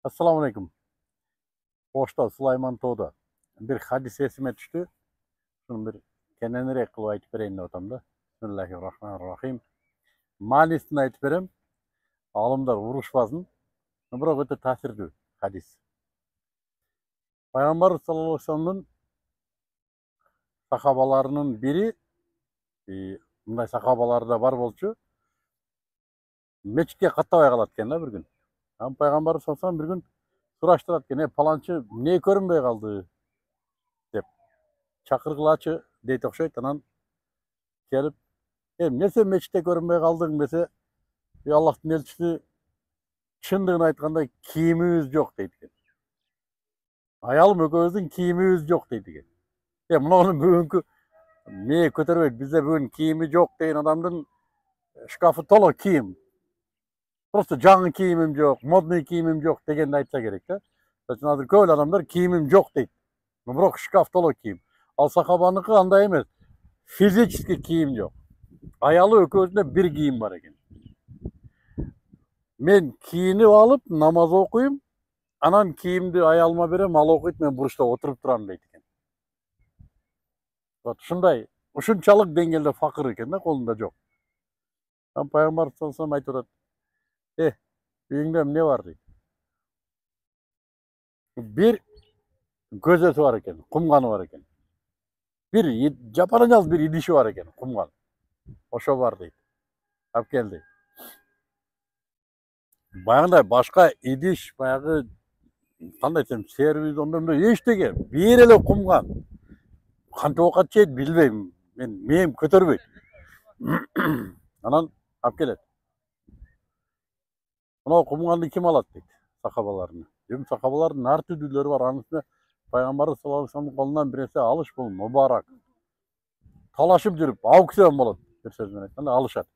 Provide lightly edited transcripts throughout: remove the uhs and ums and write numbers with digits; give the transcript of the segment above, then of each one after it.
Assalamu alaikum. Boşta Süleyman Toğda. Bir hadis esime düştü. Şunu bir kenenirek kılıp aytıp bereyim деп атам да. Bismillahirrahmanirrahim. Manasını aytıp berem. Alımlar uruşpasın. Bırak öte tasirdi hadis. Peygamber sallallahu aleyhi ve sellem'in sahabalarının biri, bunday sahabalar da var bolçu. Meçitke kattабай калат экен да bir gün. Peygamber sallallahu aleyhi ve sellem bir gün suraştırat экен, palançı ne көрünбөй kaldı деп. Çakırgılaçı deyt okşayt, anan kelip, nese meçitте көрünбөй kaldıң dese, Allah'ın elçisi çındığını aytkanda kiyimimiz yok deydi eкен. Ayalım ökөөбүздүн kiyimimiz yok deydi eкен. Мунун бүгүнкү мээ көтөрбөйт, бизде бүгүн кийими жок деген адамдын шкафы толо кийим. Просто жаңы кийимим жок, модный кийимим жок дегенди айтса керек да. Азыр көп адамдар кийимим жок дейт. Бирок шкаф толо кийим. Ал сахабаныкы андай эмес. Физически кийим жок. Аялы экөөсүндө бир кийим бар экен. Мен кийинип алып намаз окуйм, анан кийимди аялыма берем, ал окуйт, мен буручта отуруп турам дейт экен. Вот ушундай, ушунчалык деңгээлде факыр экен да, колунда жок. Пайгамбар саллаллаху алейхи ва саллям айтып атат. Үйүңдө эмне бар дейт. Bir gözeti var eken, kumganı var eken. Bir japaranyaz bir idişi var eken, kumgan. Oşo var deyt. Alып келди. Баягындай башка идиш, баягы кандай десем, сервиз ондой эчтеге, бир эле кумган. Кантип оокат жейт билбейм. Мээм көтөрбөйт. Анан алып келет. Мына кумганды ким алат дейт, сахабаларына. Сахабалардын ар түрдүүлөрү бар, анын үстүнө Пайгамбарыбыз саллаллаху алейхи ва саллямдын колунан бир нерсе алыш бул мубарак. Талашып жүрүп, аукцион болот. Бир сөз менен айтканда алышат.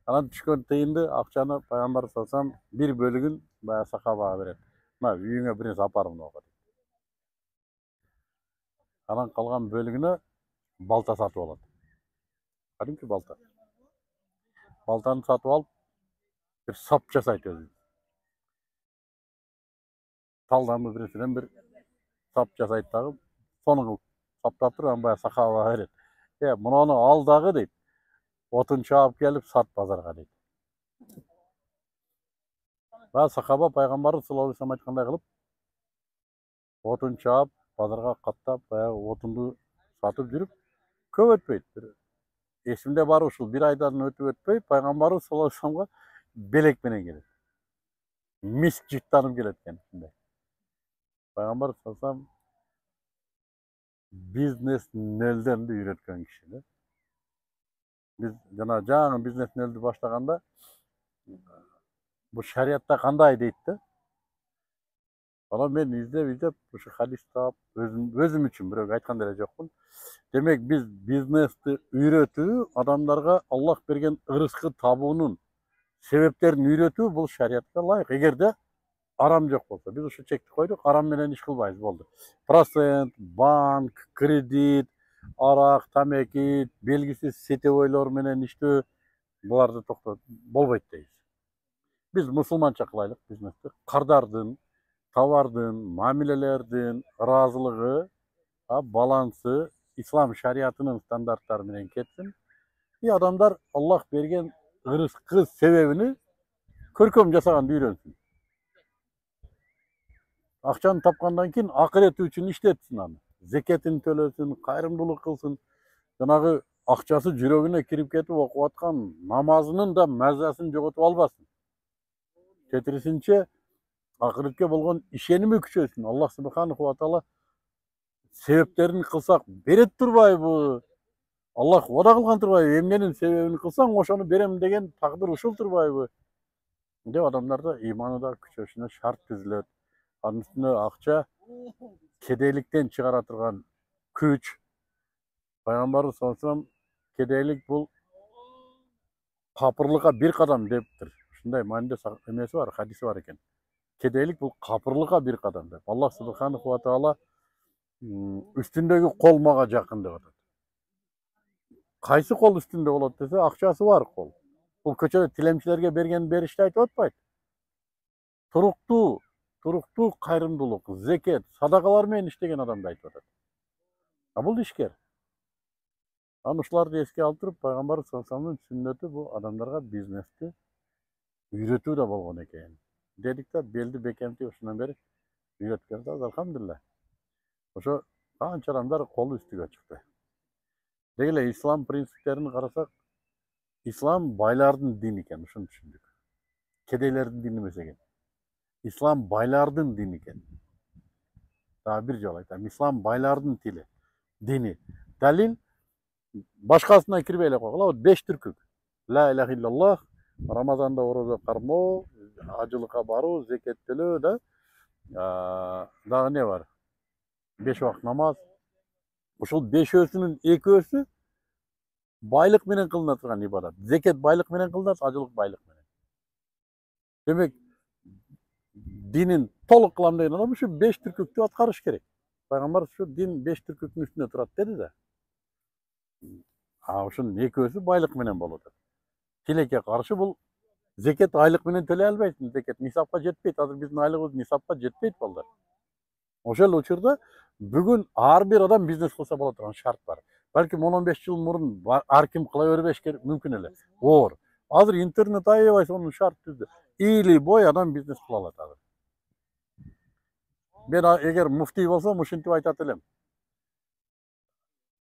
Анан түшкөн тыйынды, акчаны Пайгамбар саллаллаху алейхи ва саллям бир бөлүгүн баягы сахабага берет. Мына үйүңө бир нерсе апар мынага дейт. Анан калган бөлүгүнө балта сатып алат. Кадимки балта. Балтаны сатып алып, bir sap жасайт өзү. Талдан бир нерседен bir sap жасайт дагы, сону саптап туруп, анан баягы сахабага берет. Мунуну ал дагы дейт. Отун чаап келип сат базарга дейт. Баягы сахаба Пайгамбарыбыз саллаллаху алейхи ва саллям айткандай кылып, отун чаап, базарга каттап, баягы отунду сатып жүрүп, көп өтпөйт. Эсимде бар ушул бир айдан өтүп өтпөй, Пайгамбарыбыз саллаллаху алейхи ва саллямга белек менен келет. Мис жыттанып келет экен. Пайгамбар саллаллаху алейхи ва саллям бизнес нөлдөн үйрөткөн киши да. Биз жана жаңы бизнес нөлдү баштаганда бул шариятта кандай дейт да. Анан мен издеп ушу хадисти таап, өзүм үчүн бирөөгө айткан деле жокмун. Демек биз бизнести үйрөтүү, адамдарга Аллах берген ырыскы табуунун себептерин үйрөтүү бул шариятка ылайык. Эгерде арам жок болсо, биз ушу чекти койдук, арам менен иш кылбайбыз, болду. Процент, банк, кредит, арак, тамеки, белгисиз сетевойлор менен иштөө, буларды токтотуп болбойт дейбиз. Биз мусулманча кылайлык бизнести. Кардардын, товардын, мамилелердин ыраазылыгы, балансы ислам шариятынын стандарттары менен кетсин. Адамдар Аллах берген ырыскы себебини көркөм жасаганды үйрөнсүн. Акчаны тапкандан кийин акырети үчүн иштетсин аны. Зекетин төлөсүн, кайрымдуулук кылсын. Жанагы акчасы жүрөгүнө кирип кетип окуп аткан намазынын да мазасын жоготуп албасын. Четирисинче акыретке болгон ишеними күчөсүн. Аллах субханаху ва таала себептерин кылсак берет турбайбы? Аллах вада кылган турбайбы? Эмненин себебин кылсаң ошону берем деген тагдыр ушул турбайбы? Деп адамдарда иманы да күчөшүнө шарт түзүлөт. Анын үстүнө акча кедейликтен чыгара турган күч. Пайгамбарыбыз саллаллаху алейхи ва саллям кедейлик бул капырлыкка бир кадам дептир. Ушундай мааниде эмеси бар, хадиси бар экен. Кедейлик бул капырлыкка бир кадам деп. Аллах субханаху ва таала үстүндөгү кол мага жакын деп атат. Кайсы кол үстүндө болот десе, акчасы бар кол. Бул көчөдө тилемчилерге берген беришти айтып атпайт. Туруктуу туруктуу кайрымдуулук, зекет, садакалар менен иштеген адамды айтып атат. Бул ишкер. Анан ушуларды эске алып туруп, пайгамбарыбыз саллаллаху алейхи вассаламдын сүннөтү бул адамдарга бизнести үйрөтүү да болгон экен. Дедик да, белди бекемтип ушундан бери үйрөткөнбүз, алхамдулилля. Ошо канча адамдар колу үстүгө чыкты. Деги эле ислам принциптерин карасак, ислам байлардын дини экен, ушуну түшүндүк. Кедейлердин дини эмес экен. Ислам байлардын дини экен. Дагы бир жолу айтам, ислам байлардын тили, дини. Далил башкасына кирбей эле койгула, 5 түркүк. Ла иляха иллаллах, Рамазанда орозо кармоо, ажылыкка баруу, зекет төлөө да. Дагы не бар? 5 убакыт намаз. Ушул 5-өсүнүн 2-өсү байлык менен кылына турган ибадат. Зекет байлык менен кылынат, ажылык байлык менен. Демек, динин толук кылам деген адам ушу 5 түркүктү аткарыш керек. Пайгамбар ушу дин 5 түркүктүн үстүнө турат деди да. Ушунун 2-өсү байлык менен болот. Тилекке каршы бул зекет айлык менен төлөй албайсың. Зекет нисапка жетпейт. Азыр биздин айлыгыбыз нисапка жетпейт балдар. Ошол учурда бүгүн ар бир адам бизнес кылса боло турган шарт бар. Балким 10-15 жыл мурун ар ким кыла бербеш мүмкүн эле. Оор. Азыр интернет аябай сонун шарт түздү. Ийли бой адам бизнес кыла алат азыр. Мен эгер муфтий болсом, ушинтип айтат элем.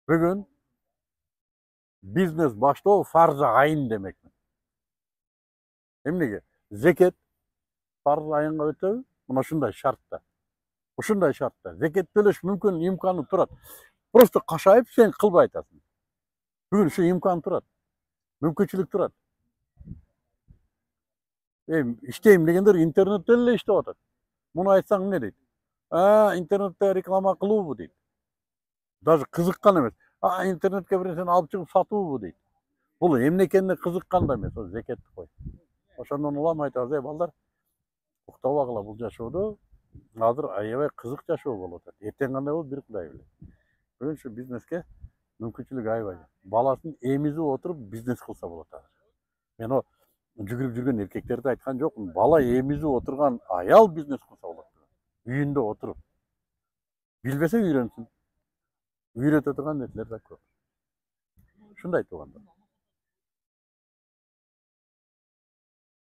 Бүгүн бизнес баштоо фарзы айын демекмин. Эмнеге? Зекет фарз айынга өтөбү? Мына ушундай шартта. Ушундай шартта. Зекет төлөш мүмкүн, имканы турат. Просто кашайып сен кылбай атасың. Бүгүн ушу имкан турат. Мүмкүнчүлүк турат. İşteyim дегендер интернетте эле иштеп атат. Муну айтсаң эмне дейт? Интернетте реклама кылуубу дейт. Даже кызыккан эмес. Интернетке бир нерсени алып чыгып сатуубу дейт. Бул эмне экенине кызыккан да эмес, зекетти кой. Ошондон улам айтабыз, балдар, уктабагыла бул жашоодо азыр аябай кызык жашоо болуп атат. Эртең кандай болот, бир Кудай билет. Бүгүн ушу бизнеске мүмкүнчүлүк аябай. Баласын эмизип отуруп бизнес кылса болот азыр. Мен жүгүрүп жүргөн эркектерди айткан жокмун. Бала эмизип отурган аял бизнес кылса болот. Үйүндө отуруп. Билбесе үйрөнсүн. Үйрөтө турган нерселер да көп. Ушундай туугандар.